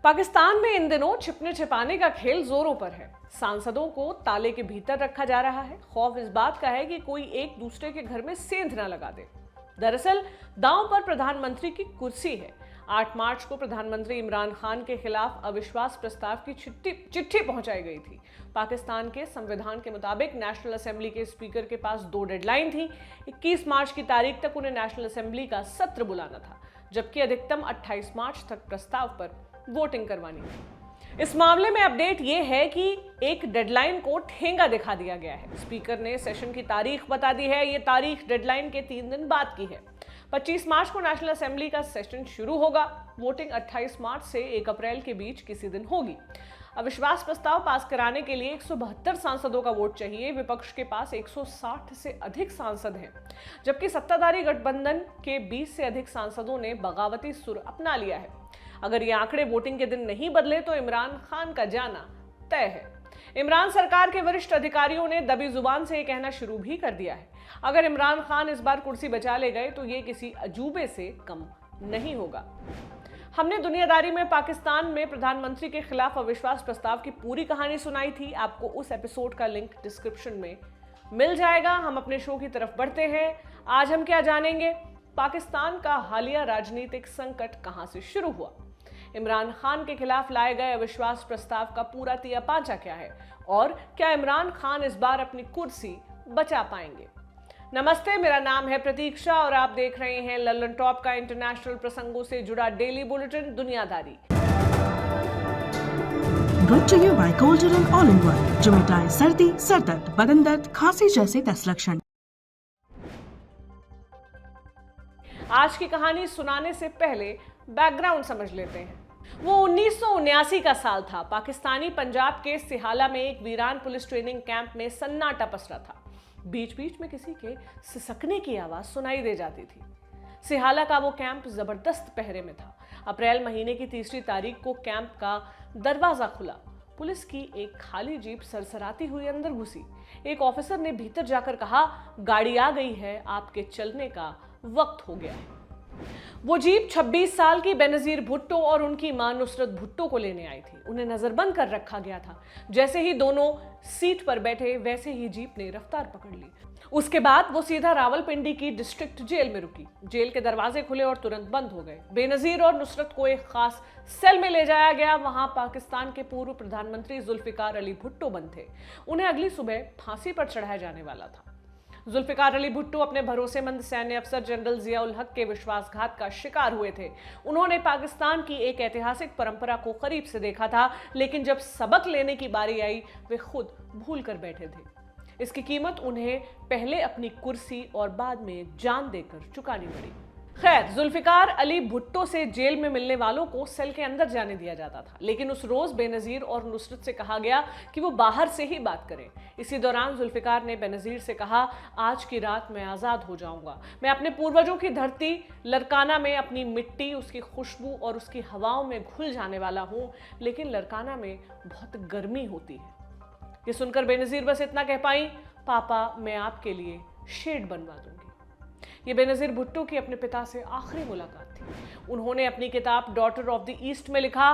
पाकिस्तान में इन दिनों छिपने छिपाने का खेल जोरों पर है। सांसदों को ताले के भीतर रखा जा रहा है। खौफ इस बात का है कि कोई एक दूसरे के घर में सेंध ना लगा दे। दरअसल दांव पर प्रधानमंत्री की कुर्सी है। 8 मार्च को प्रधानमंत्री इमरान खान के खिलाफ अविश्वास प्रस्ताव की चिट्ठी पहुंचाई गई थी। पाकिस्तान के संविधान के मुताबिक नेशनल असेंबली के स्पीकर के पास 2 डेडलाइन थी। 21 मार्च की तारीख तक उन्हें नेशनल असेंबली का सत्र बुलाना था, जबकि अधिकतम 28 मार्च तक प्रस्ताव पर वोटिंग करवानी थी। इस मामले में अपडेट यह है कि एक डेडलाइन को ठेंगा दिखा दिया गया है। स्पीकर ने सेशन की तारीख बता दी है। यह तारीख डेडलाइन के 3 दिन बाद की है। 25 मार्च को नेशनल असेंबली का सेशन शुरू होगा। वोटिंग 28 मार्च से 1 अप्रैल के बीच किसी दिन होगी। अविश्वास प्रस्ताव पास कराने के लिए 172 सांसदों का वोट चाहिए। विपक्ष के पास 160 से अधिक सांसद हैं, जबकि सत्ताधारी गठबंधन के 20 से अधिक सांसदों ने बगावती सुर अपना लिया है। अगर ये आंकड़े वोटिंग के दिन नहीं बदले तो इमरान खान का जाना तय है। इमरान सरकार के वरिष्ठ अधिकारियों ने दबी जुबान से ये कहना शुरू भी कर दिया है, अगर इमरान खान इस बार कुर्सी बचा ले गए तो ये किसी अजूबे से कम नहीं होगा। हमने दुनियादारी में पाकिस्तान में प्रधानमंत्री के खिलाफ अविश्वास प्रस्ताव की पूरी कहानी सुनाई थी। आपको उस एपिसोड का लिंक डिस्क्रिप्शन में मिल जाएगा। हम अपने शो की तरफ बढ़ते हैं। आज हम क्या जानेंगे? पाकिस्तान का हालिया राजनीतिक संकट कहां से शुरू हुआ, इमरान खान के खिलाफ लाए गए अविश्वास प्रस्ताव का पूरा तिया पांचा क्या है, और क्या इमरान खान इस बार अपनी कुर्सी बचा पाएंगे? नमस्ते, मेरा नाम है प्रतीक्षा और आप देख रहे हैं लल्लन टॉप का इंटरनेशनल प्रसंगों से जुड़ा डेली बुलेटिन दुनियादारी। Brought to you by Golden All-in-One, जो मिटाए सर्दी, सरदर्द, बदन दर्द, खांसी जैसे 10 लक्षण। आज की कहानी सुनाने से पहले बैकग्राउंड समझ लेते हैं। वो 1979 का साल था। पाकिस्तानी पंजाब के सिहाला में एक वीरान पुलिस ट्रेनिंग कैंप में सन्नाटा पसरा था। बीच बीच में किसी के सिसकने की आवाज सुनाई दे जाती थी। सिहाला का वो कैंप जबरदस्त पहरे में था। अप्रैल महीने की 3 तारीख को कैंप का दरवाजा खुला। पुलिस की एक खाली जीप सरसराती हुई अंदर घुसी। एक ऑफिसर ने भीतर जाकर कहा, गाड़ी आ गई है, आपके चलने का वक्त हो गया है। वो जीप 26 साल की बेनजीर भुट्टो और उनकी मां नुसरत भुट्टो को लेने आई थी। उन्हें नजरबंद कर रखा गया था। जैसे ही दोनों सीट पर बैठे वैसे ही जीप ने रफ्तार पकड़ ली। उसके बाद वो सीधा रावलपिंडी की डिस्ट्रिक्ट जेल में रुकी। जेल के दरवाजे खुले और तुरंत बंद हो गए। बेनजीर और नुसरत को एक खास सेल में ले जाया गया। वहां पाकिस्तान के पूर्व प्रधानमंत्री जुल्फिकार अली भुट्टो बंद थे। उन्हें अगली सुबह फांसी पर चढ़ाया जाने वाला था। जुल्फिकार अली भुट्टो अपने भरोसेमंद सैन्य अफसर जनरल जियाउल हक के विश्वासघात का शिकार हुए थे। उन्होंने पाकिस्तान की एक ऐतिहासिक परंपरा को करीब से देखा था, लेकिन जब सबक लेने की बारी आई वे खुद भूल कर बैठे थे। इसकी कीमत उन्हें पहले अपनी कुर्सी और बाद में जान देकर चुकानी पड़ी। खैर, जुल्फिकार अली भुट्टो से जेल में मिलने वालों को सेल के अंदर जाने दिया जाता था, लेकिन उस रोज बेनजीर और नुसरत से कहा गया कि वो बाहर से ही बात करें। इसी दौरान जुल्फिकार ने बेनजीर से कहा, आज की रात मैं आजाद हो जाऊंगा। मैं अपने पूर्वजों की धरती लरकाना में अपनी मिट्टी, उसकी खुशबू और उसकी हवाओं में घुल जाने वाला हूं, लेकिन लरकाना में बहुत गर्मी होती है। ये सुनकर बेनजीर बस इतना कह पाई, पापा मैं आपके लिए शेड बनवा दूंगी। ये बेनजीर भुट्टो की अपने पिता से आखिरी मुलाकात थी। उन्होंने अपनी किताब डॉटर ऑफ द ईस्ट में लिखा,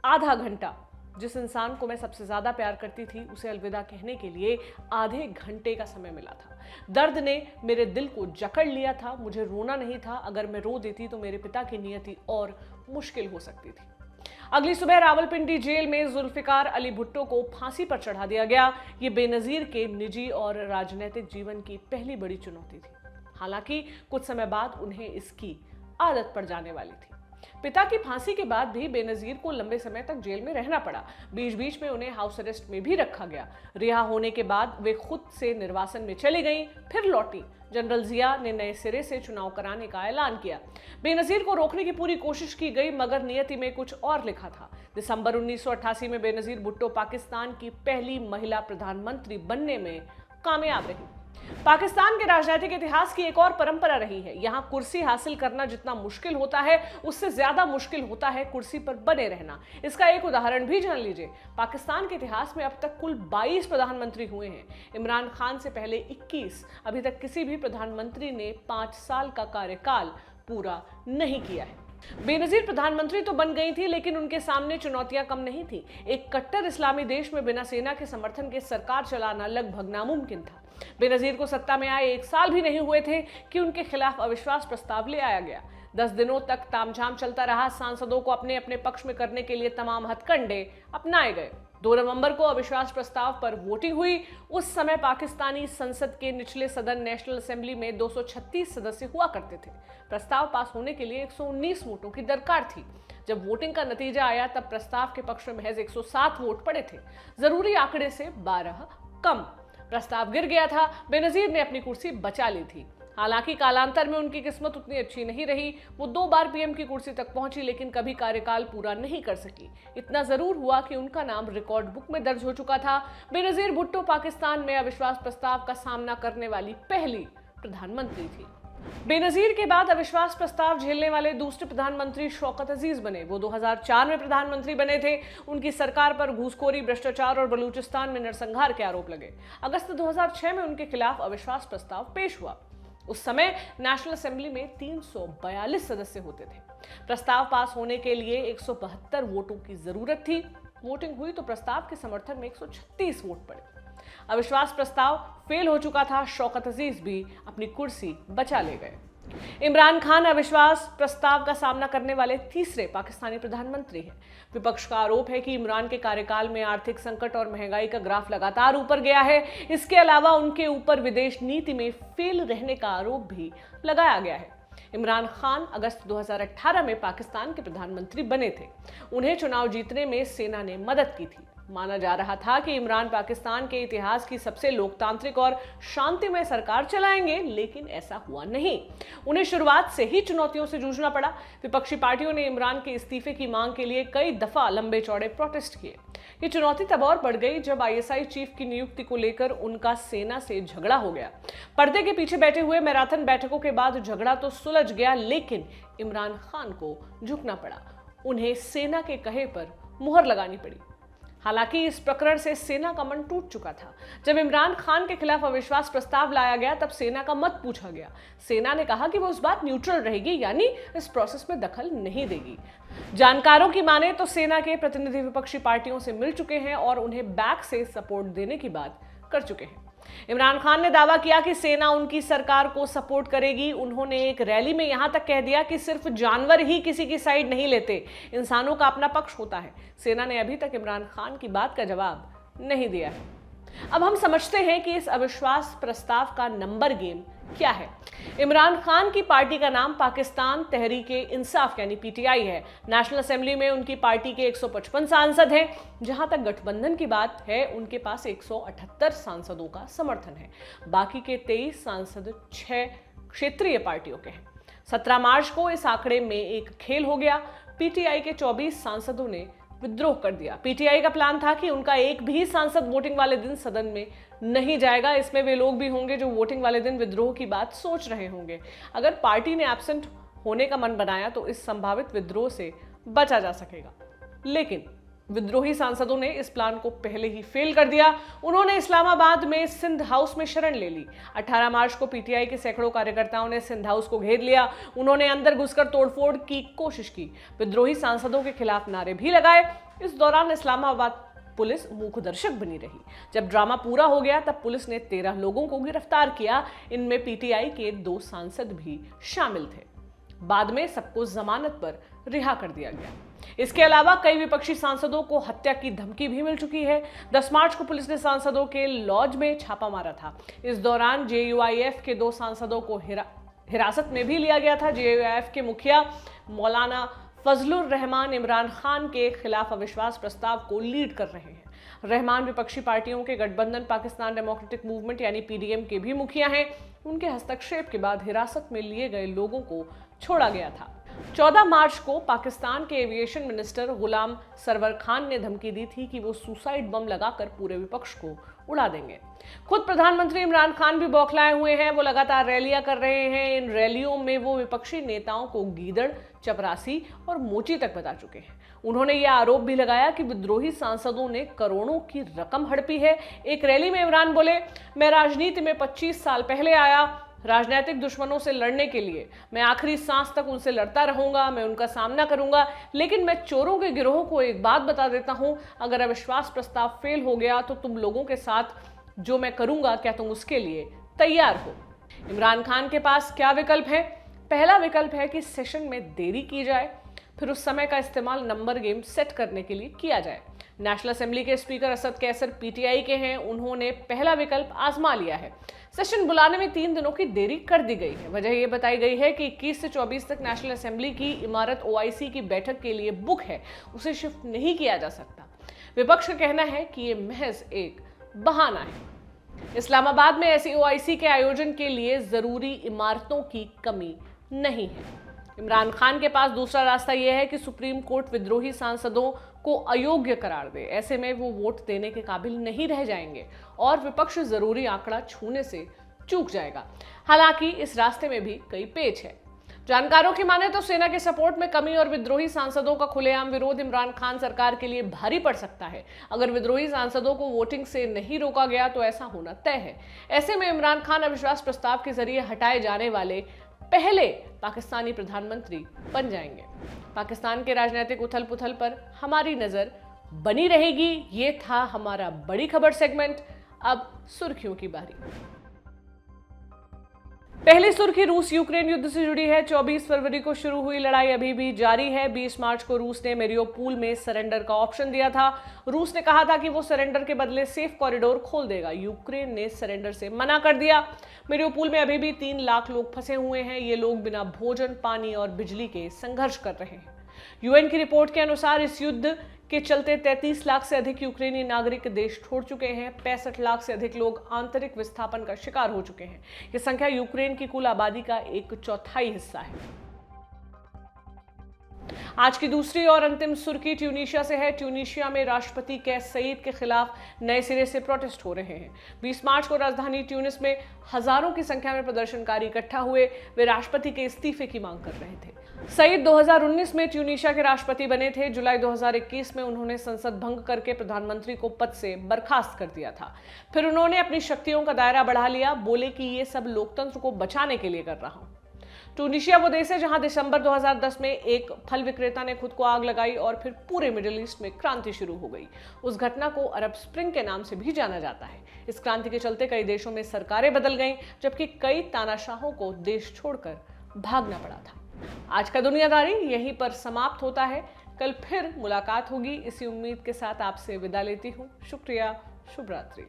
आधा घंटा। जिस इंसान को मैं सबसे ज्यादा प्यार करती थी उसे अलविदा कहने के लिए आधे घंटे का समय मिला था। दर्द ने मेरे दिल को जकड़ लिया था। मुझे रोना नहीं था। अगर मैं रो देती तो मेरे पिता की नियति और मुश्किल हो सकती थी। अगली सुबह रावलपिंडी जेल में जुल्फिकार अली भुट्टो को फांसी पर चढ़ा दिया गया। ये बेनजीर के निजी और राजनीतिक जीवन की पहली बड़ी चुनौती थी। हालांकि कुछ समय बाद उन्हें इसकी आदत पड़ जाने वाली थी। पिता की फांसी के बाद भी बेनजीर को लंबे समय तक जेल में रहना पड़ा। बीच बीच में उन्हें हाउस अरेस्ट में भी रखा गया। रिहा होने के बाद वे खुद से निर्वासन में चली गईं, फिर लौटी। जनरल जिया ने नए सिरे से चुनाव कराने का ऐलान किया। बेनजीर को रोकने की पूरी कोशिश की गई, मगर नियति में कुछ और लिखा था। दिसंबर 1988 में बेनजीर भुट्टो पाकिस्तान की पहली महिला प्रधानमंत्री बनने में कामयाब रही। पाकिस्तान के राजनीतिक इतिहास की एक और परंपरा रही है। यहां कुर्सी हासिल करना जितना मुश्किल होता है, उससे ज्यादा मुश्किल होता है कुर्सी पर बने रहना। इसका एक उदाहरण भी जान लीजिए। पाकिस्तान के इतिहास में अब तक कुल 22 प्रधानमंत्री हुए हैं। इमरान खान से पहले 21। अभी तक किसी भी प्रधानमंत्री ने 5 साल का कार्यकाल पूरा नहीं किया है। बेनजीर प्रधानमंत्री तो बन गई थी, लेकिन उनके सामने चुनौतियां कम नहीं थी। एक कट्टर इस्लामी देश में बिना सेना के समर्थन के सरकार चलाना लगभग नामुमकिन था। बेनजीर को सत्ता में आए 1 साल भी नहीं हुए थे कि उनके खिलाफ अविश्वास प्रस्ताव ले आया गया। 10 दिनों तक तामझाम चलता रहा। सांसदों को अपने अपने पक्ष में करने के लिए तमाम हथकंडे अपनाए गए। 2 नवंबर को अविश्वास प्रस्ताव पर वोटिंग हुई। उस समय पाकिस्तानी संसद के निचले सदन नेशनल असेंबली में 236 सदस्य हुआ करते थे। प्रस्ताव पास होने के लिए 119 वोटों की दरकार थी। जब वोटिंग का नतीजा आया तब प्रस्ताव के पक्ष में महज 107 वोट पड़े थे, जरूरी आंकड़े से 12 कम। प्रस्ताव गिर गया था। बेनजीर ने अपनी कुर्सी बचा ली थी। हालांकि कालांतर में उनकी किस्मत उतनी अच्छी नहीं रही। वो 2 बार पीएम की कुर्सी तक पहुंची, लेकिन कभी कार्यकाल पूरा नहीं कर सकी। इतना जरूर हुआ कि उनका नाम रिकॉर्ड बुक में दर्ज हो चुका था। बेनजीर भुट्टो पाकिस्तान में अविश्वास प्रस्ताव का सामना करने वाली पहली प्रधानमंत्री थी। बेनजीर के बाद अविश्वास प्रस्ताव झेलने वाले दूसरे प्रधानमंत्री शौकत अजीज बने। वो 2004 में प्रधानमंत्री बने थे। उनकी सरकार पर घूसखोरी, भ्रष्टाचार और बलूचिस्तान में नरसंहार के आरोप लगे। अगस्त 2006 में उनके खिलाफ अविश्वास प्रस्ताव पेश हुआ। उस समय नेशनल असेंबली में 342 सदस्य होते थे। प्रस्ताव पास होने के लिए 172 वोटों की जरूरत थी। वोटिंग हुई तो प्रस्ताव के समर्थन में 136 वोट पड़े। अविश्वास प्रस्ताव फेल हो चुका था। शौकत अजीज भी अपनी कुर्सी बचा ले गए। इमरान खान अविश्वास प्रस्ताव का सामना करने वाले तीसरे पाकिस्तानी प्रधानमंत्री हैं। विपक्ष का आरोप है कि इमरान के कार्यकाल में आर्थिक संकट और महंगाई का ग्राफ लगातार ऊपर गया है। इसके अलावा उनके ऊपर विदेश नीति में फेल रहने का आरोप भी लगाया गया है। इमरान खान अगस्त 2018 में पाकिस्तान के प्रधानमंत्री बने थे। उन्हें चुनाव जीतने में सेना ने मदद की थी। माना जा रहा था कि इमरान पाकिस्तान के इतिहास की सबसे लोकतांत्रिक और शांतिमय सरकार चलाएंगे, लेकिन ऐसा हुआ नहीं। उन्हें शुरुआत से ही चुनौतियों से जूझना पड़ा। विपक्षी पार्टियों ने इमरान के इस्तीफे की मांग के लिए कई दफा लंबे चौड़े प्रोटेस्ट किए। ये चुनौती तब और बढ़ गई जब आईएसआई चीफ की नियुक्ति को लेकर उनका सेना से झगड़ा हो गया। पर्दे के पीछे बैठे हुए मैराथन बैठकों के बाद झगड़ा तो सुलझ गया, लेकिन इमरान खान को झुकना पड़ा। उन्हें सेना के कहे पर मुहर लगानी पड़ी। हालांकि इस प्रकरण से सेना का मन टूट चुका था। जब इमरान खान के खिलाफ अविश्वास प्रस्ताव लाया गया तब सेना का मत पूछा गया। सेना ने कहा कि वो उस बात न्यूट्रल रहेगी, यानी इस प्रोसेस में दखल नहीं देगी। जानकारों की माने तो सेना के प्रतिनिधि विपक्षी पार्टियों से मिल चुके हैं और उन्हें बैक से सपोर्ट देने की बात कर चुके हैं। इमरान खान ने दावा किया कि सेना उनकी सरकार को सपोर्ट करेगी। उन्होंने एक रैली में यहां तक कह दिया कि सिर्फ जानवर ही किसी की साइड नहीं लेते, इंसानों का अपना पक्ष होता है। सेना ने अभी तक इमरान खान की बात का जवाब नहीं दिया है। अब हम समझते हैं कि इस अविश्वास प्रस्ताव का नंबर गेम क्या है। इमरान खान की पार्टी का नाम पाकिस्तान तहरीके इंसाफ यानी पीटीआई है। नेशनल असेंबली में उनकी पार्टी के 155 सांसद हैं। जहां तक गठबंधन की बात है, उनके पास 178 सांसदों का समर्थन है। बाकी के 23 सांसद 6 क्षेत्रीय पार्टियों के हैं। 17 मार्च को इस आंकड़े में एक खेल हो गया। पीटीआई के 24 सांसदों ने विद्रोह कर दिया। पीटीआई का प्लान था कि उनका एक भी सांसद वोटिंग वाले दिन सदन में नहीं जाएगा। इसमें वे लोग भी होंगे जो वोटिंग वाले दिन विद्रोह की बात सोच रहे होंगे। अगर पार्टी ने एब्सेंट होने का मन बनाया तो इस संभावित विद्रोह से बचा जा सकेगा, लेकिन विद्रोही सांसदों ने इस प्लान को पहले ही फेल कर दिया। उन्होंने इस्लामाबाद में सिंध हाउस में शरण ले ली। 18 मार्च को पीटीआई के सैकड़ों कार्यकर्ताओं ने सिंध हाउस को घेर लिया। उन्होंने अंदर घुसकर तोड़फोड़ की कोशिश की। विद्रोही सांसदों के खिलाफ नारे भी लगाए। इस दौरान इस्लामाबाद पुलिस मूकदर्शक बनी रही। जब ड्रामा पूरा हो गया तब पुलिस ने 13 लोगों को गिरफ्तार किया। इनमें पीटीआई के 2 सांसद भी शामिल थे। बाद में सबको जमानत पर रिहा कर दिया गया। इसके अलावा कई विपक्षी सांसदों को हत्या की धमकी भी मिल चुकी है। 10 मार्च को पुलिस ने सांसदों के लॉज में छापा मारा था। इस दौरान जेयूआईएफ के 2 सांसदों को हिरासत में भी लिया गया था। जेयूआईएफ के मुखिया मौलाना फजलुर रहमान इमरान खान के खिलाफ अविश्वास प्रस्ताव को लीड कर रहे हैं। रहमान विपक्षी पार्टियों के गठबंधन पाकिस्तान डेमोक्रेटिक मूवमेंट यानी पीडीएम के भी मुखिया हैं। उनके हस्तक्षेप के बाद हिरासत में लिए गए लोगों को छोड़ा गया था। 14 मार्च को पाकिस्तान के एविएशन मिनिस्टर गुलाम सरवर खान ने धमकी दी थी कि वो सुसाइड बम लगाकर पूरे विपक्ष को उड़ा देंगे। खुद प्रधानमंत्री इमरान खान भी बौखलाए हुए हैं। वो लगातार रैलियां कर रहे हैं। इन रैलियों में वो विपक्षी नेताओं को गीदड़, चपरासी और मोची तक बता चुके हैं। उन्होंने ये आरोप भी लगाया कि विद्रोही सांसदों ने करोड़ों की रकम हड़पी है। एक रैली में इमरान बोले, मैं राजनीति में 25 साल पहले आया। राजनीतिक दुश्मनों से लड़ने के लिए मैं आखिरी सांस तक उनसे लड़ता रहूंगा, मैं उनका सामना करूंगा। लेकिन मैं चोरों के गिरोह को एक बात बता देता हूं, अगर अविश्वास प्रस्ताव फेल हो गया तो तुम लोगों के साथ जो मैं करूंगा, क्या तुम उसके लिए तैयार हो? इमरान खान के पास क्या विकल्प है? पहला विकल्प है कि सेशन में देरी की जाए, फिर उस समय का इस्तेमाल नंबर गेम सेट करने के लिए किया जाए। नेशनल असेंबली के स्पीकर असद कैसर पीटीआई के हैं, उन्होंने पहला विकल्प आजमा लिया है। सेशन बुलाने में 3 दिनों की देरी कर दी गई है। वजह यह बताई गई है कि 21 से 24 तक नेशनल असेंबली की इमारत ओआईसी की बैठक के लिए बुक है, उसे शिफ्ट नहीं किया जा सकता। विपक्ष का कहना है कि यह महज एक बहाना है। इस्लामाबाद में ऐसी ओआईसी के आयोजन के लिए जरूरी इमारतों की कमी नहीं है। इमरान खान के पास दूसरा रास्ता यह है कि सुप्रीम कोर्ट विद्रोही सांसदों को अयोग्य करार दे। ऐसे में वो वोट देने के काबिल नहीं रह जाएंगे और विपक्ष जरूरी आंकड़ा छूने से चूक जाएगा। हालांकि इस रास्ते में भी कई पेच है। जानकारों की माने तो सेना के सपोर्ट में कमी और विद्रोही सांसदों का खुलेआम विरोध इमरान खान सरकार के लिए भारी पड़ सकता है। अगर विद्रोही सांसदों को वोटिंग से नहीं रोका गया तो ऐसा होना तय है। ऐसे में इमरान खान अविश्वास प्रस्ताव के जरिए हटाए जाने वाले पहले पाकिस्तानी प्रधानमंत्री बन जाएंगे। पाकिस्तान के राजनीतिक उथल पुथल पर हमारी नजर बनी रहेगी। ये था हमारा बड़ी खबर सेगमेंट। अब सुर्खियों की बारी। पहली सुर्खी रूस यूक्रेन युद्ध से जुड़ी है। 24 फरवरी को शुरू हुई लड़ाई अभी भी जारी है। 20 मार्च को रूस ने मेरियोपोल में सरेंडर का ऑप्शन दिया था। रूस ने कहा था कि वो सरेंडर के बदले सेफ कॉरिडोर खोल देगा। यूक्रेन ने सरेंडर से मना कर दिया। मेरियोपोल में अभी भी 3 लाख लोग फंसे हुए हैं। ये लोग बिना भोजन, पानी और बिजली के संघर्ष कर रहे हैं। यूएन की रिपोर्ट के अनुसार इस युद्ध के चलते 33 लाख से अधिक यूक्रेनी नागरिक देश छोड़ चुके हैं। 65 लाख से अधिक लोग आंतरिक विस्थापन का शिकार हो चुके हैं। यह संख्या यूक्रेन की कुल आबादी का 1/4 हिस्सा है। आज की दूसरी और अंतिम सुर्खी ट्यूनीशिया से है। ट्यूनीशिया में राष्ट्रपति कैस सईद के खिलाफ नए सिरे से प्रोटेस्ट हो रहे हैं। 20 मार्च को राजधानी ट्यूनिस में हजारों की संख्या में प्रदर्शनकारी इकट्ठा हुए। वे राष्ट्रपति के इस्तीफे की मांग कर रहे थे। सईद 2019 में ट्यूनीशिया के राष्ट्रपति बने थे। जुलाई 2021 में उन्होंने संसद भंग करके प्रधानमंत्री को पद से बर्खास्त कर दिया था। फिर उन्होंने अपनी शक्तियों का दायरा बढ़ा लिया। बोले कि ये सब लोकतंत्र को बचाने के लिए कर रहा हूं। ट्यूनीशिया वो देश है जहां दिसंबर 2010 में एक फल विक्रेता ने खुद को आग लगाई और फिर पूरे मिडिल ईस्ट में क्रांति शुरू हो गई। उस घटना को अरब स्प्रिंग के नाम से भी जाना जाता है। इस क्रांति के चलते कई देशों में सरकारें बदल गईं, जबकि कई तानाशाहों को देश छोड़कर भागना पड़ा था। आज का दुनियादारी यहीं पर समाप्त होता है। कल फिर मुलाकात होगी। इसी उम्मीद के साथ आपसे विदा लेती हूँ। शुक्रिया। शुभ रात्रि।